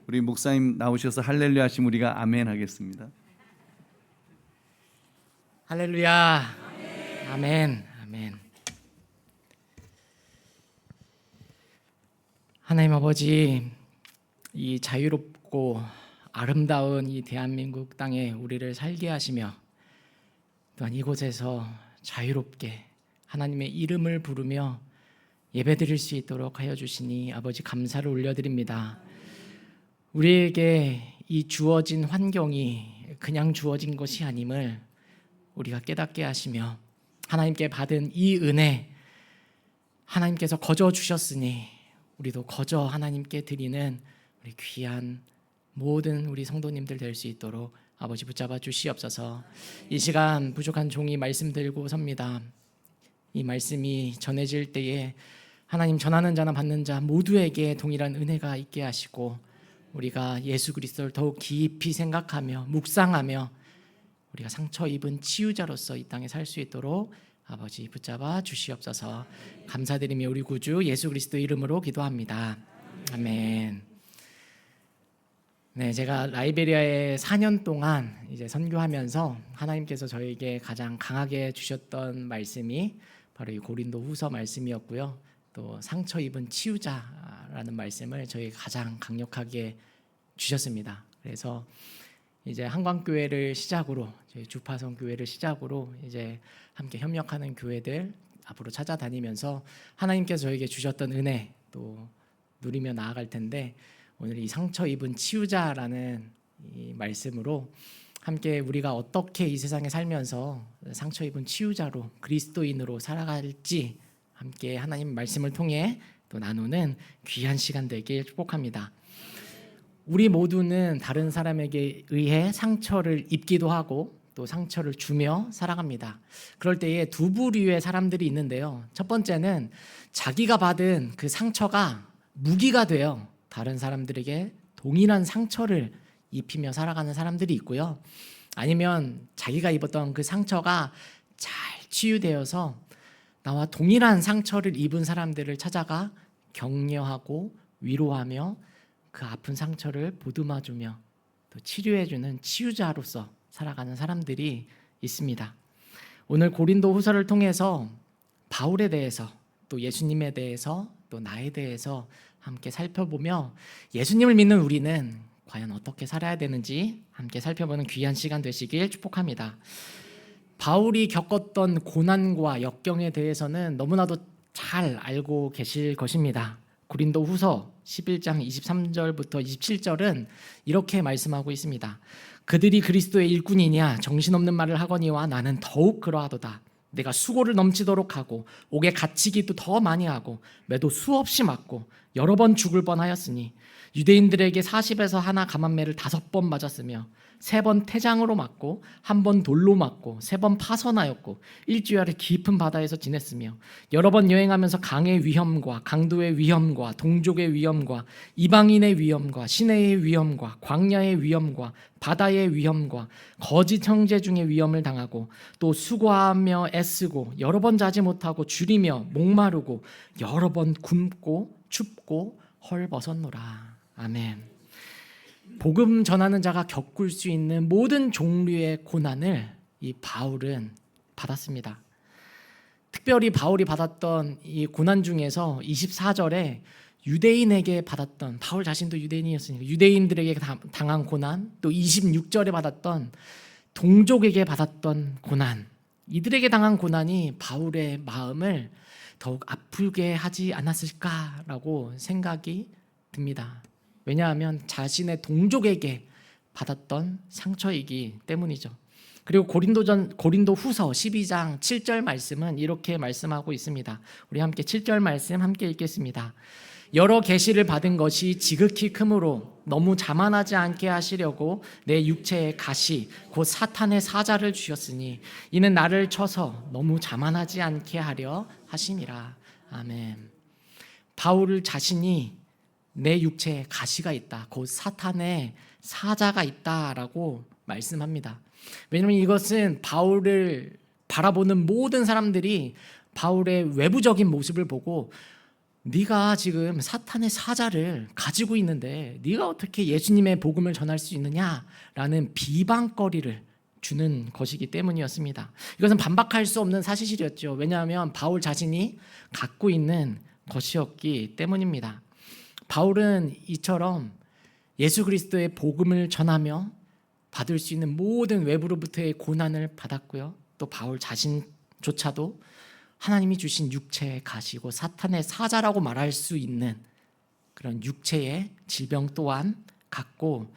우리 목사님 나오셔서 할렐루야 하시면 우리가 아멘 하겠습니다. 할렐루야. 아멘. 아멘. 하나님 아버지, 이 자유롭고 아름다운 이 대한민국 땅에 우리를 살게 하시며 또한 이곳에서 자유롭게 하나님의 이름을 부르며 예배드릴 수 있도록 하여 주시니 아버지 감사를 올려드립니다. 우리에게 이 주어진 환경이 그냥 주어진 것이 아님을 우리가 깨닫게 하시며 하나님께 받은 이 은혜, 하나님께서 거저 주셨으니 우리도 거저 하나님께 드리는 우리 귀한 모든 우리 성도님들 될 수 있도록 아버지 붙잡아 주시옵소서. 이 시간 부족한 종이 말씀 들고 섭니다. 이 말씀이 전해질 때에 하나님 전하는 자나 받는 자 모두에게 동일한 은혜가 있게 하시고 우리가 예수 그리스도를 더욱 깊이 생각하며 묵상하며 우리가 상처 입은 치유자로서 이 땅에 살 수 있도록 아버지 붙잡아 주시옵소서. 감사드리며 우리 구주 예수 그리스도 이름으로 기도합니다. 아멘. 네, 제가 라이베리아에 4년 동안 이제 선교하면서 하나님께서 저에게 가장 강하게 주셨던 말씀이 바로 이 고린도후서 말씀이었고요. 또 상처 입은 치유자라는 말씀을 저에게 가장 강력하게 주셨습니다. 그래서 이제 한광교회를 시작으로 저희 주파성 교회를 시작으로 이제 함께 협력하는 교회들 앞으로 찾아다니면서 하나님께서 저에게 주셨던 은혜 또 누리며 나아갈 텐데 오늘 이 상처 입은 치유자라는 이 말씀으로 함께 우리가 어떻게 이 세상에 살면서 상처 입은 치유자로 그리스도인으로 살아갈지 함께 하나님 말씀을 통해 또 나누는 귀한 시간 되길 축복합니다. 우리 모두는 다른 사람에게 의해 상처를 입기도 하고 또 상처를 주며 살아갑니다. 그럴 때에 두 부류의 사람들이 있는데요. 첫 번째는 자기가 받은 그 상처가 무기가 되어 다른 사람들에게 동일한 상처를 입히며 살아가는 사람들이 있고요. 아니면 자기가 입었던 그 상처가 잘 치유되어서 나와 동일한 상처를 입은 사람들을 찾아가 격려하고 위로하며 그 아픈 상처를 보듬어주며 또 치료해주는 치유자로서 살아가는 사람들이 있습니다. 오늘 고린도 후서를 통해서 바울에 대해서 또 예수님에 대해서 또 나에 대해서 함께 살펴보며 예수님을 믿는 우리는 과연 어떻게 살아야 되는지 함께 살펴보는 귀한 시간 되시길 축복합니다. 바울이 겪었던 고난과 역경에 대해서는 너무나도 잘 알고 계실 것입니다. 고린도 후서 11장 23절부터 27절은 이렇게 말씀하고 있습니다. 그들이 그리스도의 일꾼이냐 정신없는 말을 하거니와 나는 더욱 그러하도다. 내가 수고를 넘치도록 하고 옥에 갇히기도 더 많이 하고 매도 수없이 맞고 여러 번 죽을 뻔하였으니 유대인들에게 40에서 하나 감한매를 5번 맞았으며 3번 태장으로 맞고 1번 돌로 맞고 3번 파선하였고 일주일을 깊은 바다에서 지냈으며 여러 번 여행하면서 강의 위험과 강도의 위험과 동족의 위험과 이방인의 위험과 시내의 위험과 광야의 위험과 바다의 위험과 거짓 형제 중의 위험을 당하고 또 수고하며 애쓰고 여러 번 자지 못하고 줄이며 목마르고 여러 번 굶고 춥고 헐벗었노라. 아멘. 복음 전하는 자가 겪을 수 있는 모든 종류의 고난을 이 바울은 받았습니다. 특별히 바울이 받았던 이 고난 중에서 24절에 유대인에게 받았던, 바울 자신도 유대인이었으니까 유대인들에게 당한 고난, 또 26절에 받았던 동족에게 받았던 고난, 이들에게 당한 고난이 바울의 마음을 더욱 아프게 하지 않았을까라고 생각이 듭니다. 왜냐하면 자신의 동족에게 받았던 상처이기 때문이죠. 그리고 고린도 후서 12장 7절 말씀은 이렇게 말씀하고 있습니다. 우리 함께 7절 말씀 함께 읽겠습니다. 여러 계시를 받은 것이 지극히 크므로 너무 자만하지 않게 하시려고 내 육체에 가시 곧 사탄의 사자를 주셨으니 이는 나를 쳐서 너무 자만하지 않게 하려 하심이라. 아멘. 바울 자신이 내 육체에 가시가 있다, 곧 사탄의 사자가 있다라고 말씀합니다. 왜냐하면 이것은 바울을 바라보는 모든 사람들이 바울의 외부적인 모습을 보고 네가 지금 사탄의 사자를 가지고 있는데 네가 어떻게 예수님의 복음을 전할 수 있느냐라는 비방거리를 주는 것이기 때문이었습니다. 이것은 반박할 수 없는 사실이었죠. 왜냐하면 바울 자신이 갖고 있는 것이었기 때문입니다. 바울은 이처럼 예수 그리스도의 복음을 전하며 받을 수 있는 모든 외부로부터의 고난을 받았고요. 또 바울 자신조차도 하나님이 주신 육체에 가시고 사탄의 사자라고 말할 수 있는 그런 육체의 질병 또한 갖고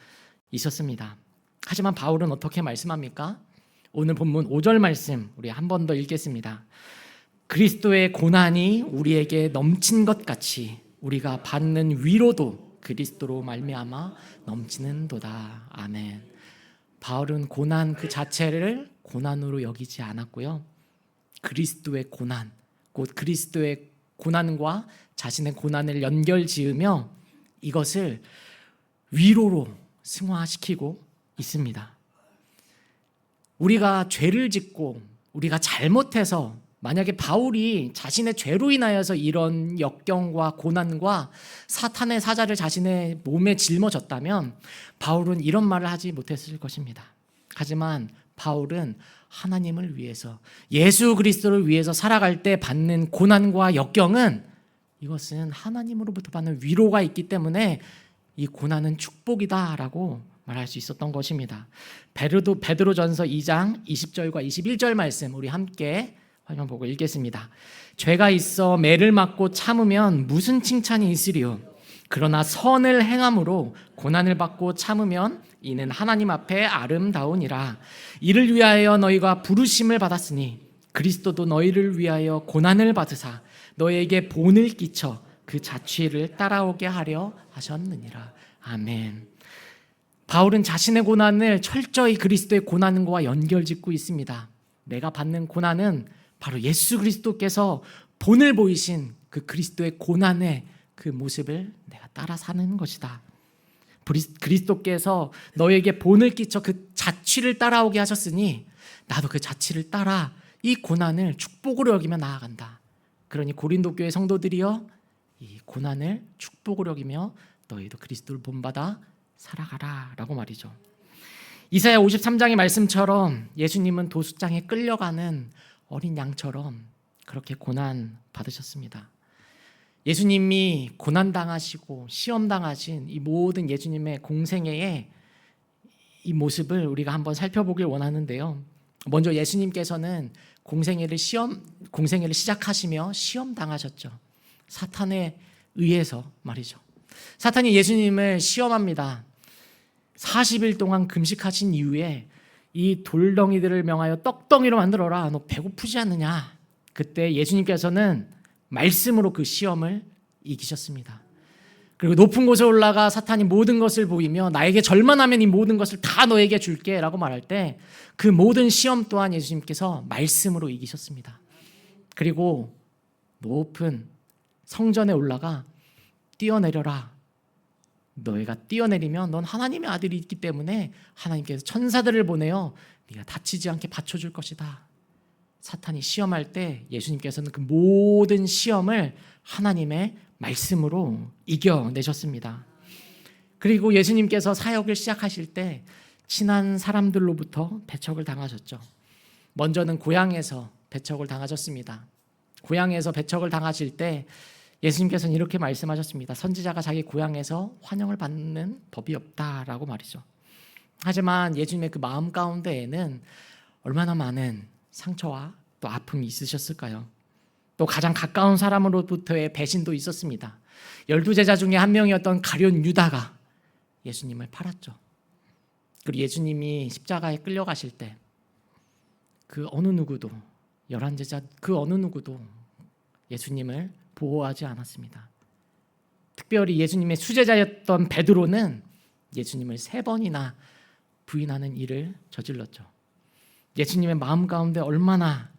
있었습니다. 하지만 바울은 어떻게 말씀합니까? 오늘 본문 5절 말씀 우리 한 번 더 읽겠습니다. 그리스도의 고난이 우리에게 넘친 것 같이 우리가 받는 위로도 그리스도로 말미암아 넘치는도다. 아멘. 바울은 고난 그 자체를 고난으로 여기지 않았고요. 그리스도의 고난, 곧 그리스도의 고난과 자신의 고난을 연결지으며 이것을 위로로 승화시키고 있습니다. 우리가 죄를 짓고 우리가 잘못해서 만약에 바울이 자신의 죄로 인하여서 이런 역경과 고난과 사탄의 사자를 자신의 몸에 짊어졌다면 바울은 이런 말을 하지 못했을 것입니다. 하지만 바울은 하나님을 위해서 예수 그리스도를 위해서 살아갈 때 받는 고난과 역경은 이것은 하나님으로부터 받는 위로가 있기 때문에 이 고난은 축복이다라고 말할 수 있었던 것입니다. 베드로전서 2장 20절과 21절 말씀 우리 함께 화면 보고 읽겠습니다. 죄가 있어 매를 맞고 참으면 무슨 칭찬이 있으리요? 그러나 선을 행함으로 고난을 받고 참으면 이는 하나님 앞에 아름다우니라. 이를 위하여 너희가 부르심을 받았으니 그리스도도 너희를 위하여 고난을 받으사 너희에게 본을 끼쳐 그 자취를 따라오게 하려 하셨느니라. 아멘. 바울은 자신의 고난을 철저히 그리스도의 고난과 연결짓고 있습니다. 내가 받는 고난은 바로 예수 그리스도께서 본을 보이신 그 그리스도의 고난의 그 모습을 내가 따라 사는 것이다. 그리스도께서 너에게 본을 끼쳐 그 자취를 따라오게 하셨으니 나도 그 자취를 따라 이 고난을 축복으로 여기며 나아간다. 그러니 고린도 교회 성도들이여 이 고난을 축복으로 여기며 너희도 그리스도를 본받아 살아가라 라고 말이죠. 이사야 53장의 말씀처럼 예수님은 도수장에 끌려가는 어린 양처럼 그렇게 고난 받으셨습니다. 예수님이 고난당하시고 시험당하신 이 모든 예수님의 공생애의 이 모습을 우리가 한번 살펴보길 원하는데요. 먼저 예수님께서는 공생애를 시작하시며 시험당하셨죠. 사탄에 의해서 말이죠. 사탄이 예수님을 시험합니다. 40일 동안 금식하신 이후에 이 돌덩이들을 명하여 떡덩이로 만들어라. 너 배고프지 않느냐? 그때 예수님께서는 말씀으로 그 시험을 이기셨습니다. 그리고 높은 곳에 올라가 사탄이 모든 것을 보이며 나에게 절만하면 이 모든 것을 다 너에게 줄게 라고 말할 때 그 모든 시험 또한 예수님께서 말씀으로 이기셨습니다. 그리고 높은 성전에 올라가 뛰어내려라. 너희가 뛰어내리면 넌 하나님의 아들이 있기 때문에 하나님께서 천사들을 보내어 네가 다치지 않게 받쳐줄 것이다. 사탄이 시험할 때 예수님께서는 그 모든 시험을 하나님의 말씀으로 이겨내셨습니다. 그리고 예수님께서 사역을 시작하실 때 친한 사람들로부터 배척을 당하셨죠. 먼저는 고향에서 배척을 당하셨습니다. 고향에서 배척을 당하실 때 예수님께서는 이렇게 말씀하셨습니다. 선지자가 자기 고향에서 환영을 받는 법이 없다라고 말이죠. 하지만 예수님의 그 마음 가운데에는 얼마나 많은 상처와 또 아픔이 있으셨을까요? 또 가장 가까운 사람으로부터의 배신도 있었습니다. 12제자 중에 한 명이었던 가룟 유다가 예수님을 팔았죠. 그리고 예수님이 십자가에 끌려가실 때 그 어느 누구도 11제자 그 어느 누구도 예수님을 보호하지 않았습니다. 특별히 예수님의 수제자였던 베드로는 예수님을 3번이나 부인하는 일을 저질렀죠. 예수님의 마음 가운데 얼마나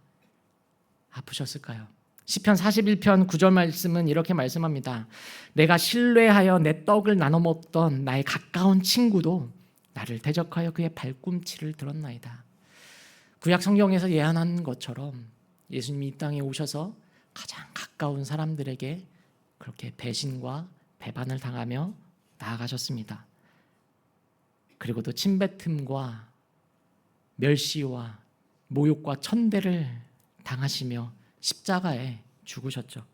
아프셨을까요? 시편 41편 9절 말씀은 이렇게 말씀합니다. 내가 신뢰하여 내 떡을 나눠 먹던 나의 가까운 친구도 나를 대적하여 그의 발꿈치를 들었나이다. 구약 성경에서 예언한 것처럼 예수님이 이 땅에 오셔서 가장 가까운 사람들에게 그렇게 배신과 배반을 당하며 나아가셨습니다. 그리고 또 침뱉음과 멸시와 모욕과 천대를 당하시며 십자가에 죽으셨죠.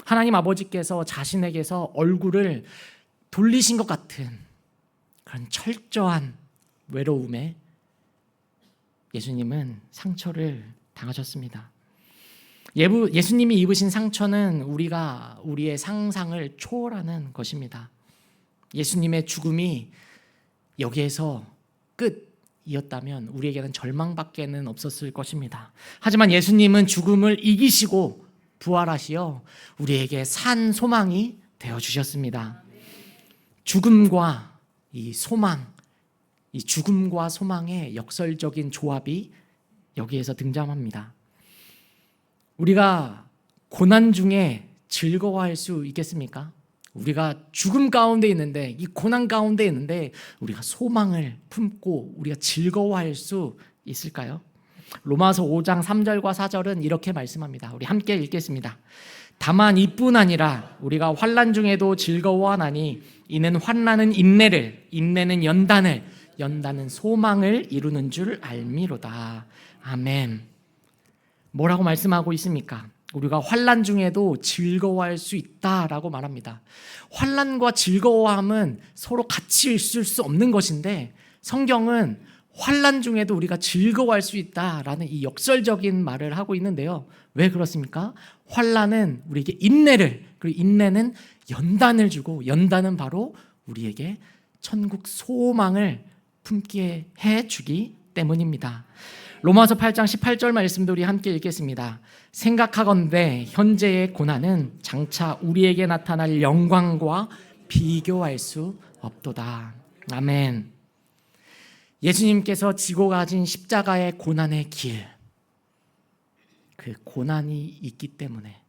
하나님 아버지께서 자신에게서 얼굴을 돌리신 것 같은 그런 철저한 외로움에 예수님은 상처를 당하셨습니다. 예수님이 입으신 상처는 우리의 상상을 초월하는 것입니다. 예수님의 죽음이 여기에서 끝이었다면 우리에게는 절망밖에는 없었을 것입니다. 하지만 예수님은 죽음을 이기시고 부활하시어 우리에게 산 소망이 되어주셨습니다. 죽음과 이 소망, 이 죽음과 소망의 역설적인 조합이 여기에서 등장합니다. 우리가 고난 중에 즐거워할 수 있겠습니까? 우리가 죽음 가운데 있는데, 이 고난 가운데 있는데 우리가 소망을 품고 우리가 즐거워할 수 있을까요? 로마서 5장 3절과 4절은 이렇게 말씀합니다. 우리 함께 읽겠습니다. 다만 이뿐 아니라 우리가 환난 중에도 즐거워하나니 이는 환난은 인내를, 인내는 연단을, 연단은 소망을 이루는 줄 알미로다. 아멘. 뭐라고 말씀하고 있습니까? 우리가 환난 중에도 즐거워할 수 있다라고 말합니다. 환난과 즐거워함은 서로 같이 있을 수 없는 것인데 성경은 환난 중에도 우리가 즐거워할 수 있다라는 이 역설적인 말을 하고 있는데요. 왜 그렇습니까? 환난은 우리에게 인내를, 그리고 인내는 연단을 주고, 연단은 바로 우리에게 천국 소망을 품게 해주기 때문입니다. 로마서 8장 18절 말씀도 우리 함께 읽겠습니다. 생각하건대 현재의 고난은 장차 우리에게 나타날 영광과 비교할 수 없도다. 아멘. 예수님께서 지고 가신 십자가의 고난의 길, 그 고난이 있기 때문에,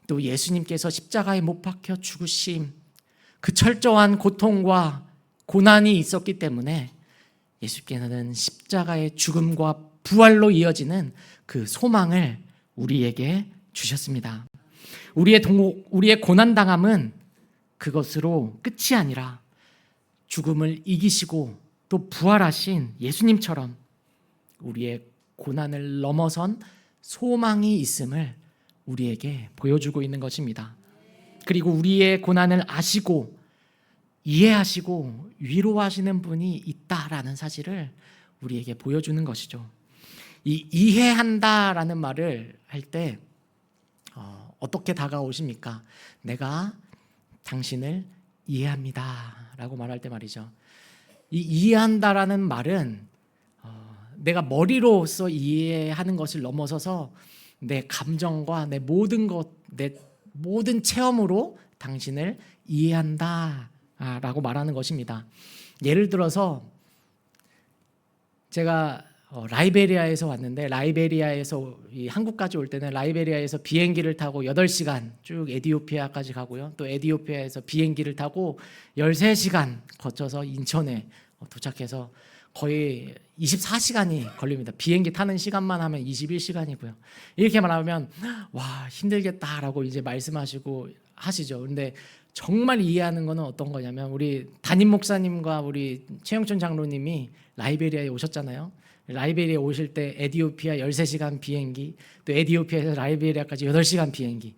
또 예수님께서 십자가에 못 박혀 죽으심, 그 철저한 고통과 고난이 있었기 때문에 예수께서는 십자가의 죽음과 부활로 이어지는 그 소망을 우리에게 주셨습니다. 우리의 고난당함은 그것으로 끝이 아니라 죽음을 이기시고 또 부활하신 예수님처럼 우리의 고난을 넘어선 소망이 있음을 우리에게 보여주고 있는 것입니다. 그리고 우리의 고난을 아시고 이해하시고 위로하시는 분이 있다라는 사실을 우리에게 보여주는 것이죠. 이 이해한다라는 말을 할 때 어떻게 다가오십니까? 내가 당신을 이해합니다라고 말할 때 말이죠. 이 이해한다라는 말은 내가 머리로서 이해하는 것을 넘어서서 내 감정과 내 모든 체험으로 당신을 이해한다라고 말하는 것입니다. 예를 들어서 제가 라이베리아에서 왔는데, 라이베리아에서 한국까지 올 때는 라이베리아에서 비행기를 타고 8시간 쭉 에티오피아까지 가고요. 또 에티오피아에서 비행기를 타고 13시간 거쳐서 인천에 도착해서 거의 24시간이 걸립니다. 비행기 타는 시간만 하면 21시간이고요. 이렇게 말하면 와, 힘들겠다라고 이제 말씀하시고 하시죠. 근데 정말 이해하는 거는 어떤 거냐면, 우리 담임 목사님과 우리 최영춘 장로님이 라이베리아에 오셨잖아요. 라이베리아 오실 때 에티오피아 13시간 비행기, 또 에티오피아에서 라이베리아까지 8시간 비행기,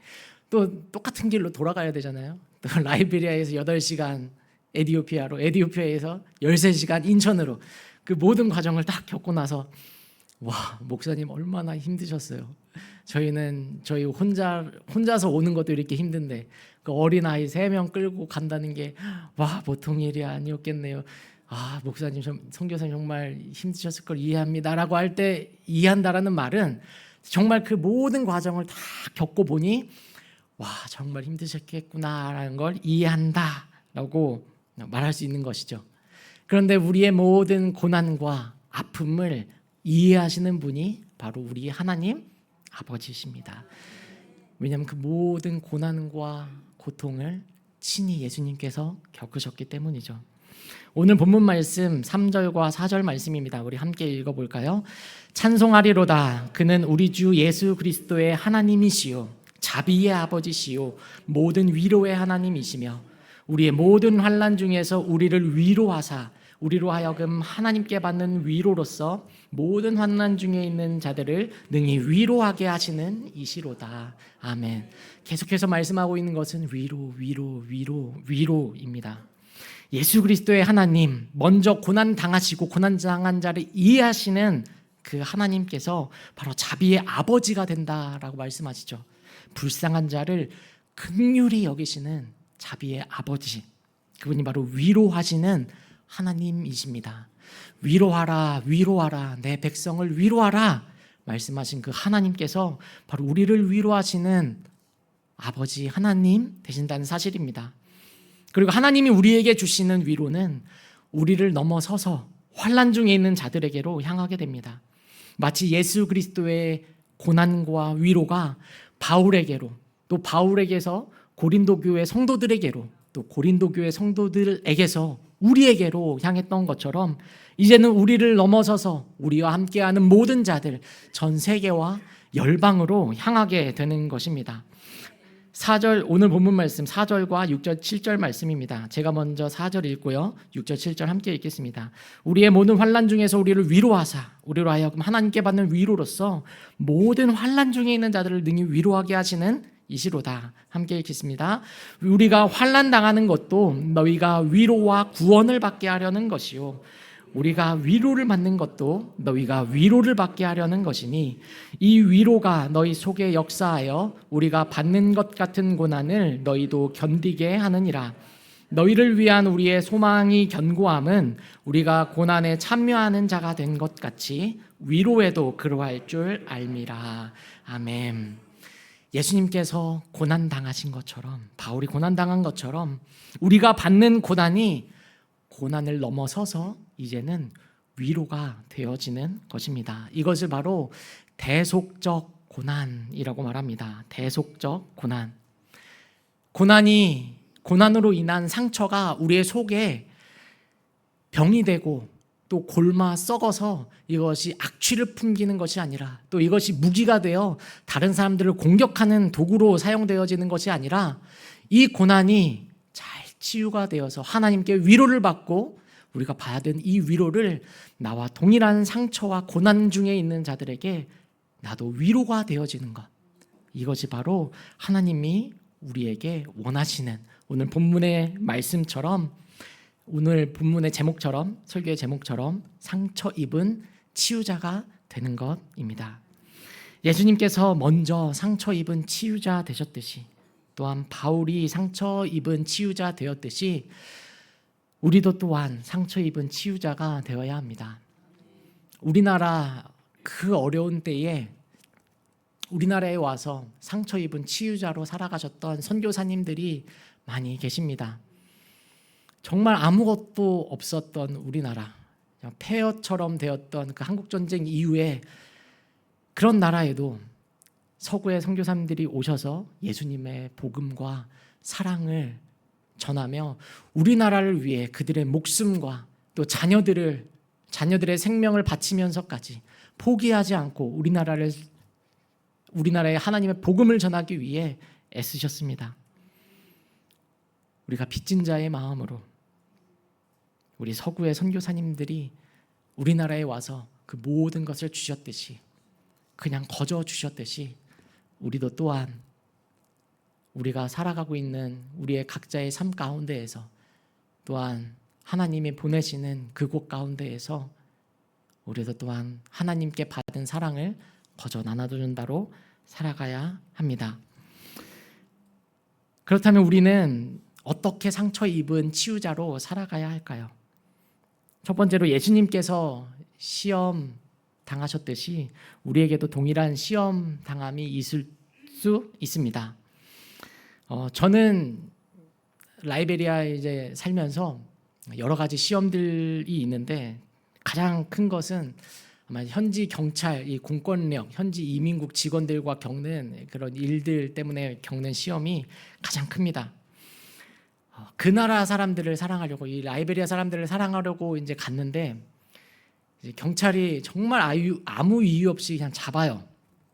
또 똑같은 길로 돌아가야 되잖아요. 또 라이베리아에서 8시간 에티오피아로, 에티오피아에서 13시간 인천으로, 그 모든 과정을 딱 겪고 나서 와, 목사님 얼마나 힘드셨어요. 저희 혼자서 오는 것도 이렇게 힘든데 그 어린아이 3명 끌고 간다는 게 와, 보통 일이 아니었겠네요. 아, 목사님, 선교사님 정말 힘드셨을 걸 이해합니다라고 할 때, 이해한다라는 말은 정말 그 모든 과정을 다 겪고 보니 와, 정말 힘드셨겠구나라는 걸 이해한다라고 말할 수 있는 것이죠. 그런데 우리의 모든 고난과 아픔을 이해하시는 분이 바로 우리 하나님 아버지십니다. 왜냐하면 그 모든 고난과 고통을 친히 예수님께서 겪으셨기 때문이죠. 오늘 본문 말씀 3절과 4절 말씀입니다. 우리 함께 읽어볼까요? 찬송하리로다. 그는 우리 주 예수 그리스도의 하나님이시요 자비의 아버지시요 모든 위로의 하나님이시며 우리의 모든 환난 중에서 우리를 위로하사 우리로 하여금 하나님께 받는 위로로서 모든 환난 중에 있는 자들을 능히 위로하게 하시는 이시로다. 아멘. 계속해서 말씀하고 있는 것은 위로입니다. 예수 그리스도의 하나님, 먼저 고난 당하시고 고난 당한 자를 이해하시는 그 하나님께서 바로 자비의 아버지가 된다라고 말씀하시죠. 불쌍한 자를 긍휼히 여기시는 자비의 아버지, 그분이 바로 위로하시는 하나님이십니다. 위로하라, 위로하라, 내 백성을 위로하라 말씀하신 그 하나님께서 바로 우리를 위로하시는 아버지 하나님 되신다는 사실입니다. 그리고 하나님이 우리에게 주시는 위로는 우리를 넘어서서 환난 중에 있는 자들에게로 향하게 됩니다. 마치 예수 그리스도의 고난과 위로가 바울에게로, 또 바울에게서 고린도 교회 성도들에게로, 또 고린도 교회 성도들에게서 우리에게로 향했던 것처럼 이제는 우리를 넘어서서 우리와 함께하는 모든 자들, 전 세계와 열방으로 향하게 되는 것입니다. 4절, 오늘 본문 말씀 4절과 6절 7절 말씀입니다. 제가 먼저 4절 읽고요 6절 7절 함께 읽겠습니다. 우리의 모든 환난 중에서 우리를 위로하사 우리로 하여금 하나님께 받는 위로로서 모든 환난 중에 있는 자들을 능히 위로하게 하시는 이시로다. 함께 읽겠습니다. 우리가 환난 당하는 것도 너희가 위로와 구원을 받게 하려는 것이요 우리가 위로를 받는 것도 너희가 위로를 받게 하려는 것이니 이 위로가 너희 속에 역사하여 우리가 받는 것 같은 고난을 너희도 견디게 하느니라. 너희를 위한 우리의 소망이 견고함은 우리가 고난에 참여하는 자가 된 것 같이 위로에도 그러할 줄 알미라. 아멘. 예수님께서 고난 당하신 것처럼, 바울이 고난 당한 것처럼 우리가 받는 고난이 고난을 넘어서서 이제는 위로가 되어지는 것입니다. 이것을 바로 대속적 고난이라고 말합니다. 대속적 고난. 고난으로 인한 상처가 우리의 속에 병이 되고 또 골마 썩어서 이것이 악취를 풍기는 것이 아니라, 또 이것이 무기가 되어 다른 사람들을 공격하는 도구로 사용되어지는 것이 아니라, 이 고난이 잘 치유가 되어서 하나님께 위로를 받고 우리가 받은 이 위로를 나와 동일한 상처와 고난 중에 있는 자들에게 나도 위로가 되어지는 것, 이것이 바로 하나님이 우리에게 원하시는, 오늘 본문의 말씀처럼, 오늘 본문의 제목처럼, 설교의 제목처럼 상처 입은 치유자가 되는 것입니다. 예수님께서 먼저 상처 입은 치유자 되셨듯이, 또한 바울이 상처 입은 치유자 되었듯이 우리도 또한 상처 입은 치유자가 되어야 합니다. 우리나라 그 어려운 때에 우리나라에 와서 상처 입은 치유자로 살아가셨던 선교사님들이 많이 계십니다. 정말 아무것도 없었던 우리나라, 폐허처럼 되었던 그 한국전쟁 이후에 그런 나라에도 서구의 선교사님들이 오셔서 예수님의 복음과 사랑을 전하며 우리나라를 위해 그들의 목숨과 또 자녀들의 생명을 바치면서까지 포기하지 않고 우리나라에 하나님의 복음을 전하기 위해 애쓰셨습니다. 우리가 빚진 자의 마음으로 우리 서구의 선교사님들이 우리나라에 와서 그 모든 것을 주셨듯이, 그냥 거저 주셨듯이, 우리도 또한 우리가 살아가고 있는 우리의 각자의 삶 가운데에서, 또한 하나님이 보내시는 그곳 가운데에서 우리도 또한 하나님께 받은 사랑을 거저 나눠주는 자로 살아가야 합니다. 그렇다면 우리는 어떻게 상처 입은 치유자로 살아가야 할까요? 첫 번째로 예수님께서 시험 당하셨듯이 우리에게도 동일한 시험 당함이 있을 수 있습니다. 저는 라이베리아에 이제 살면서 여러 가지 시험들이 있는데 가장 큰 것은 아마 현지 경찰, 이 공권력, 현지 이민국 직원들과 겪는 그런 일들 때문에 겪는 시험이 가장 큽니다. 그 나라 사람들을 사랑하려고, 이 라이베리아 사람들을 사랑하려고 이제 갔는데, 이제 경찰이 정말 아무 이유 없이 그냥 잡아요.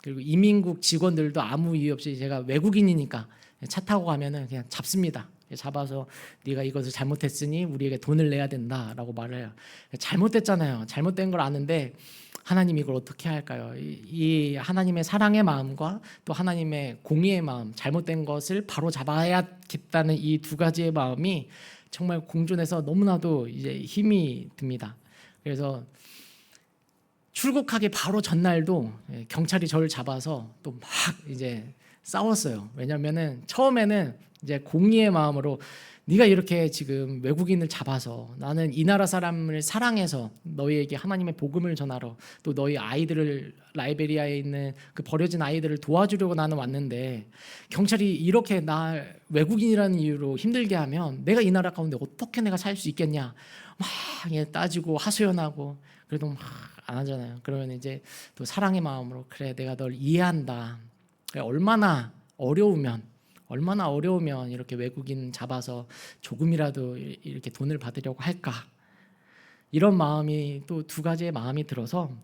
그리고 이민국 직원들도 아무 이유 없이 제가 외국인이니까 차 타고 가면은 그냥 잡습니다. 잡아서 네가 이것을 잘못했으니 우리에게 돈을 내야 된다라고 말을 해요. 잘못됐잖아요. 잘못된 걸 아는데 하나님 이걸 어떻게 할까요? 이 하나님의 사랑의 마음과 또 하나님의 공의의 마음, 잘못된 것을 바로 잡아야겠다는 이 두 가지의 마음이 정말 공존해서 너무나도 이제 힘이 듭니다. 그래서 출국하기 바로 전날도 경찰이 저를 잡아서 또 막 이제 싸웠어요. 왜냐면은 처음에는 이제 공의의 마음으로 네가 이렇게 지금 외국인을 잡아서 나는 이 나라 사람을 사랑해서 너희에게 하나님의 복음을 전하러 또 너희 아이들을 라이베리아에 있는 그 버려진 아이들을 도와주려고 나는 왔는데 경찰이 이렇게 나 외국인이라는 이유로 힘들게 하면 내가 이 나라 가운데 어떻게 내가 살 수 있겠냐 막 따지고 하소연하고 그래도 막 안 하잖아요. 그러면 이제 또 사랑의 마음으로 그래 내가 널 이해한다. 그래, 얼마나 어려우면 이렇게 외국인 잡아서 조금이라도 이렇게 돈을 받으려고 할까 이런 마음이 또 두 가지의 마음이 들어서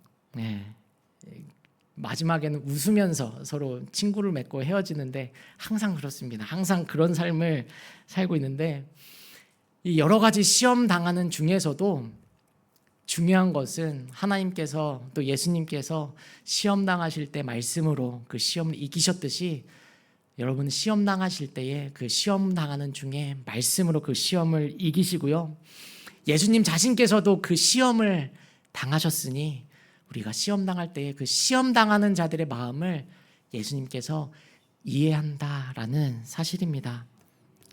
마지막에는 웃으면서 서로 친구를 맺고 헤어지는데 항상 그렇습니다. 항상 그런 삶을 살고 있는데 이 여러 가지 시험 당하는 중에서도 중요한 것은 하나님께서 또 예수님께서 시험 당하실 때 말씀으로 그 시험을 이기셨듯이 여러분 시험 당하실 때에 그 시험 당하는 중에 말씀으로 그 시험을 이기시고요. 예수님 자신께서도 그 시험을 당하셨으니 우리가 시험 당할 때에 그 시험 당하는 자들의 마음을 예수님께서 이해한다라는 사실입니다.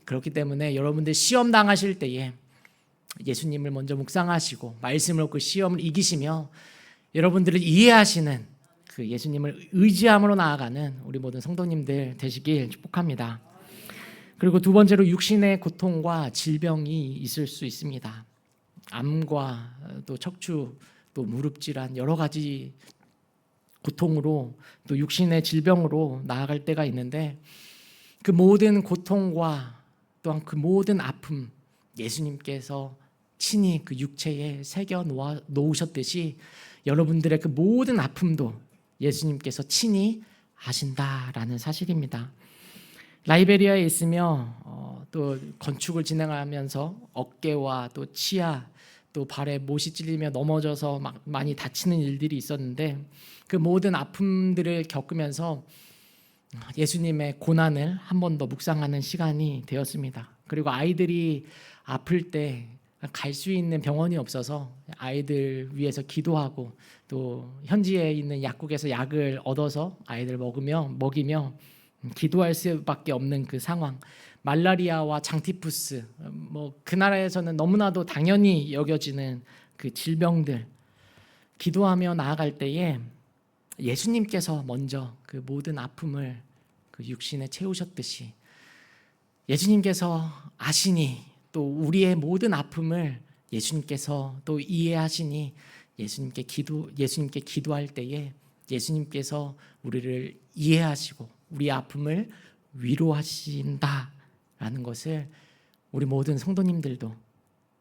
그렇기 때문에 여러분들 시험 당하실 때에 예수님을 먼저 묵상하시고 말씀으로 그 시험을 이기시며 여러분들을 이해하시는 그 예수님을 의지함으로 나아가는 우리 모든 성도님들 되시길 축복합니다. 그리고 두 번째로 육신의 고통과 질병이 있을 수 있습니다. 암과 또 척추 또 무릎 질환 여러 가지 고통으로 또 육신의 질병으로 나아갈 때가 있는데 그 모든 고통과 또한 그 모든 아픔 예수님께서 친히 그 육체에 새겨 놓으셨듯이 여러분들의 그 모든 아픔도 예수님께서 친히 아신다라는 사실입니다. 라이베리아에 있으며 또 건축을 진행하면서 어깨와 또 치아 또 발에 못이 찔리며 넘어져서 막 많이 다치는 일들이 있었는데 그 모든 아픔들을 겪으면서 예수님의 고난을 한 번 더 묵상하는 시간이 되었습니다. 그리고 아이들이 아플 때 갈 수 있는 병원이 없어서 아이들 위해서 기도하고 또 현지에 있는 약국에서 약을 얻어서 아이들 먹이며 기도할 수밖에 없는 그 상황. 말라리아와 장티푸스 그 나라에서는 너무나도 당연히 여겨지는 그 질병들 기도하며 나아갈 때에 예수님께서 먼저 그 모든 아픔을 그 육신에 채우셨듯이 예수님께서 아시니 또 우리의 모든 아픔을 예수님께서 또 이해하시니 예수님께 기도할 때에 예수님께서 우리를 이해하시고 우리의 아픔을 위로하신다라는 것을 우리 모든 성도님들도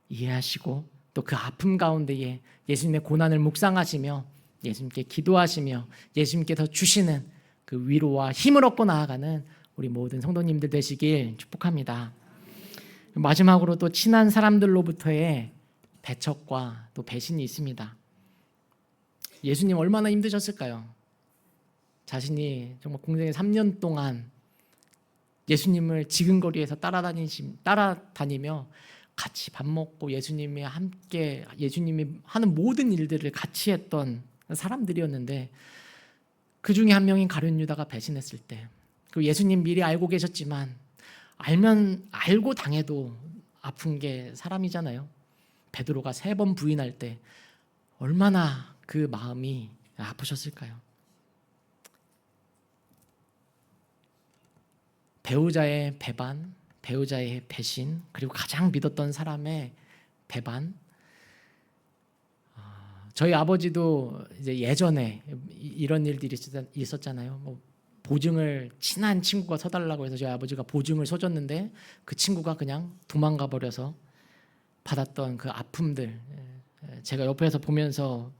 이해하시고 또 그 아픔 가운데에 예수님의 고난을 묵상하시며 예수님께 기도하시며 예수님께서 주시는 그 위로와 힘을 얻고 나아가는 우리 모든 성도님들 되시길 축복합니다. 마지막으로 또 친한 사람들로부터의 배척과 또 배신이 있습니다. 예수님 얼마나 힘드셨을까요? 자신이 정말 공생의 3년 동안 예수님을 지근거리에서 따라다니며 같이 밥 먹고 예수님이 하는 모든 일들을 같이 했던 사람들이었는데 그 중에 한 명인 가룟 유다가 배신했을 때 그 예수님 미리 알고 계셨지만 알고 당해도 아픈 게 사람이잖아요. 베드로가 3번 부인할 때 얼마나 그 마음이 아프셨을까요? 배우자의 배반, 배우자의 배신, 그리고 가장 믿었던 사람의 배반. 저희 아버지도 이제 예전에 이런 일들이 있었잖아요. 보증을 친한 친구가 서달라고 해서 저희 아버지가 보증을 서줬는데 그 친구가 그냥 도망가 버려서 받았던 그 아픔들 제가 옆에서 보면서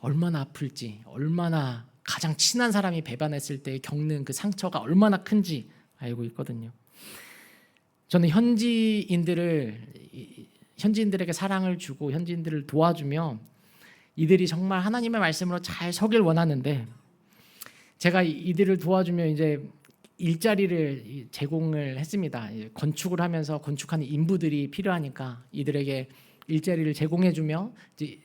얼마나 아플지 얼마나 가장 친한 사람이 배반했을 때 겪는 그 상처가 얼마나 큰지 알고 있거든요. 저는 현지인들에게 사랑을 주고 현지인들을 도와주며 이들이 정말 하나님의 말씀으로 잘 서길 원하는데, 제가 이들을 도와주며 이제 일자리를 제공을 했습니다. 건축을 하면서 건축하는 인부들이 필요하니까 이들에게 일자리를 제공해주며 이제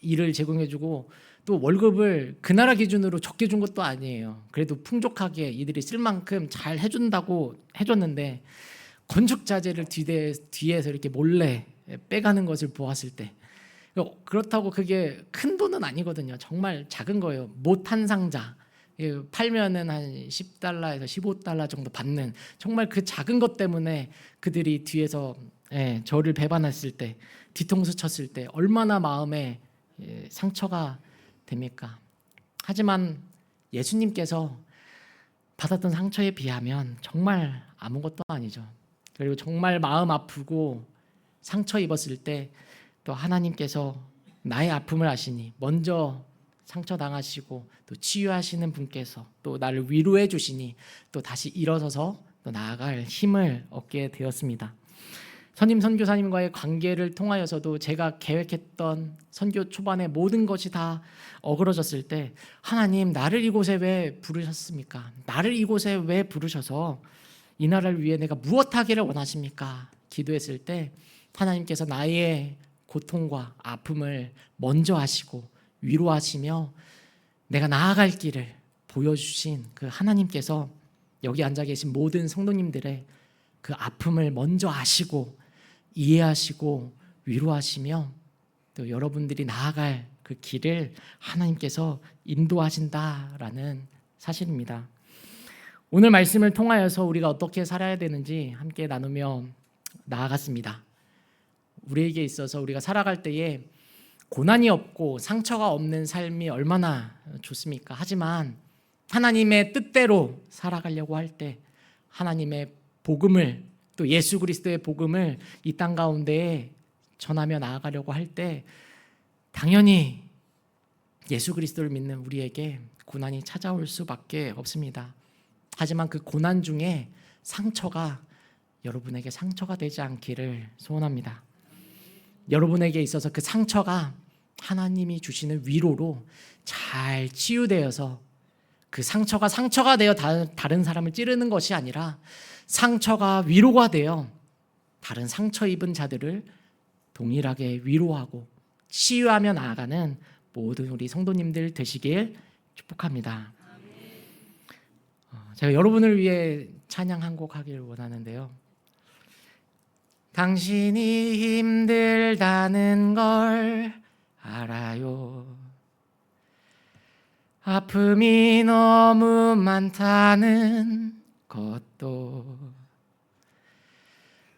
일을 제공해주고, 또 월급을 그 나라 기준으로 적게 준 것도 아니에요. 그래도 풍족하게 이들이 쓸 만큼 잘 해준다고 해줬는데, 건축 자재를 뒤에서 이렇게 몰래 빼가는 것을 보았을 때, 그렇다고 그게 큰 돈은 아니거든요. 정말 작은 거예요. 못 한 상자 팔면은 한 10달러에서 15달러 정도 받는, 정말 그 작은 것 때문에 그들이 뒤에서 저를 배반했을 때, 뒤통수 쳤을 때 얼마나 마음에 상처가 됩니까? 하지만 예수님께서 받았던 상처에 비하면 정말 아무것도 아니죠. 그리고 정말 마음 아프고 상처 입었을 때 또 하나님께서 나의 아픔을 아시니 먼저 상처 당하시고 또 치유하시는 분께서 또 나를 위로해 주시니 또 다시 일어서서 또 나아갈 힘을 얻게 되었습니다. 선임 선교사님과의 관계를 통하여서도 제가 계획했던 선교 초반에 모든 것이 다 어그러졌을 때, 하나님 나를 이곳에 왜 부르셨습니까? 나를 이곳에 왜 부르셔서 이 나라를 위해 내가 무엇하기를 원하십니까? 기도했을 때 하나님께서 나의 고통과 아픔을 먼저 하시고 위로하시며 내가 나아갈 길을 보여주신 그 하나님께서 여기 앉아 계신 모든 성도님들의 그 아픔을 먼저 아시고 이해하시고 위로하시며 또 여러분들이 나아갈 그 길을 하나님께서 인도하신다라는 사실입니다. 오늘 말씀을 통하여서 우리가 어떻게 살아야 되는지 함께 나누며 나아갔습니다. 우리에게 있어서 우리가 살아갈 때에 고난이 없고 상처가 없는 삶이 얼마나 좋습니까? 하지만 하나님의 뜻대로 살아가려고 할 때, 하나님의 복음을, 또 예수 그리스도의 복음을 이 땅 가운데에 전하며 나아가려고 할 때 당연히 예수 그리스도를 믿는 우리에게 고난이 찾아올 수밖에 없습니다. 하지만 그 고난 중에 상처가 여러분에게 상처가 되지 않기를 소원합니다. 여러분에게 있어서 그 상처가 하나님이 주시는 위로로 잘 치유되어서 그 상처가 되어 다른 사람을 찌르는 것이 아니라 상처가 위로가 되어 다른 상처 입은 자들을 동일하게 위로하고 치유하며 나아가는 모든 우리 성도님들 되시길 축복합니다. 제가 여러분을 위해 찬양 한 곡 하길 원하는데요. 당신이 힘들다는 걸 알아요. 아픔이 너무 많다는 것도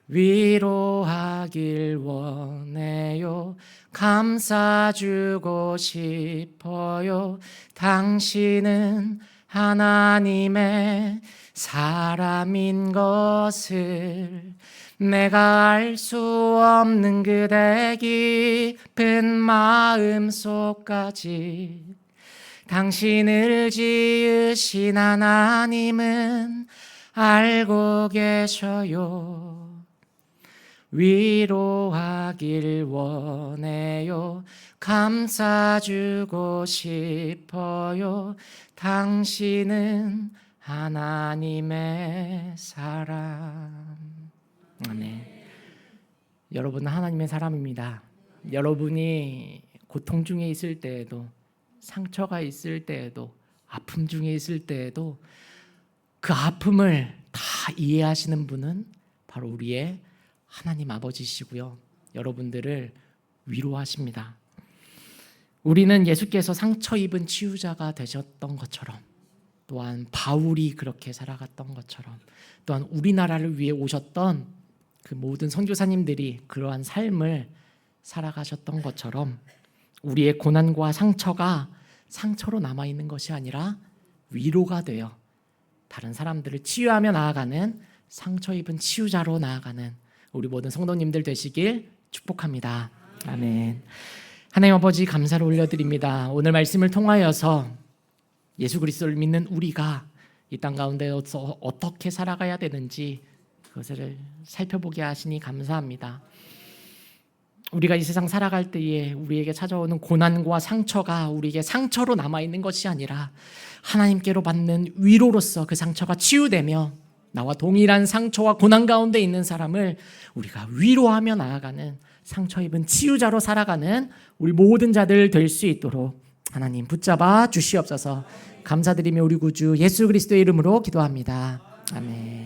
위로하길 원해요. 감싸주고 싶어요. 당신은 하나님의 사람인 것을 내가 알 수 없는 그대 깊은 마음속까지 당신을 지으신 하나님은 알고 계셔요. 위로하길 원해요. 감싸주고 싶어요. 당신은 하나님의 사람. 아멘. 여러분은 하나님의 사람입니다. 여러분이 고통 중에 있을 때에도, 상처가 있을 때에도, 아픔 중에 있을 때에도 그 아픔을 다 이해하시는 분은 바로 우리의 하나님 아버지시고요. 여러분들을 위로하십니다. 우리는 예수께서 상처 입은 치유자가 되셨던 것처럼, 또한 바울이 그렇게 살아갔던 것처럼, 또한 우리나라를 위해 오셨던 그 모든 선교사님들이 그러한 삶을 살아가셨던 것처럼 우리의 고난과 상처가 상처로 남아있는 것이 아니라 위로가 되어 다른 사람들을 치유하며 나아가는 상처 입은 치유자로 나아가는 우리 모든 성도님들 되시길 축복합니다. 아멘. 하나님 아버지 감사를 올려드립니다. 오늘 말씀을 통하여서 예수 그리스도를 믿는 우리가 이 땅 가운데서 어떻게 살아가야 되는지 그것을 살펴보게 하시니 감사합니다. 우리가 이 세상 살아갈 때에 우리에게 찾아오는 고난과 상처가 우리에게 상처로 남아있는 것이 아니라 하나님께로 받는 위로로서 그 상처가 치유되며 나와 동일한 상처와 고난 가운데 있는 사람을 우리가 위로하며 나아가는 상처 입은 치유자로 살아가는 우리 모든 자들 될 수 있도록 하나님 붙잡아 주시옵소서. 감사드리며 우리 구주 예수 그리스도의 이름으로 기도합니다. 아멘.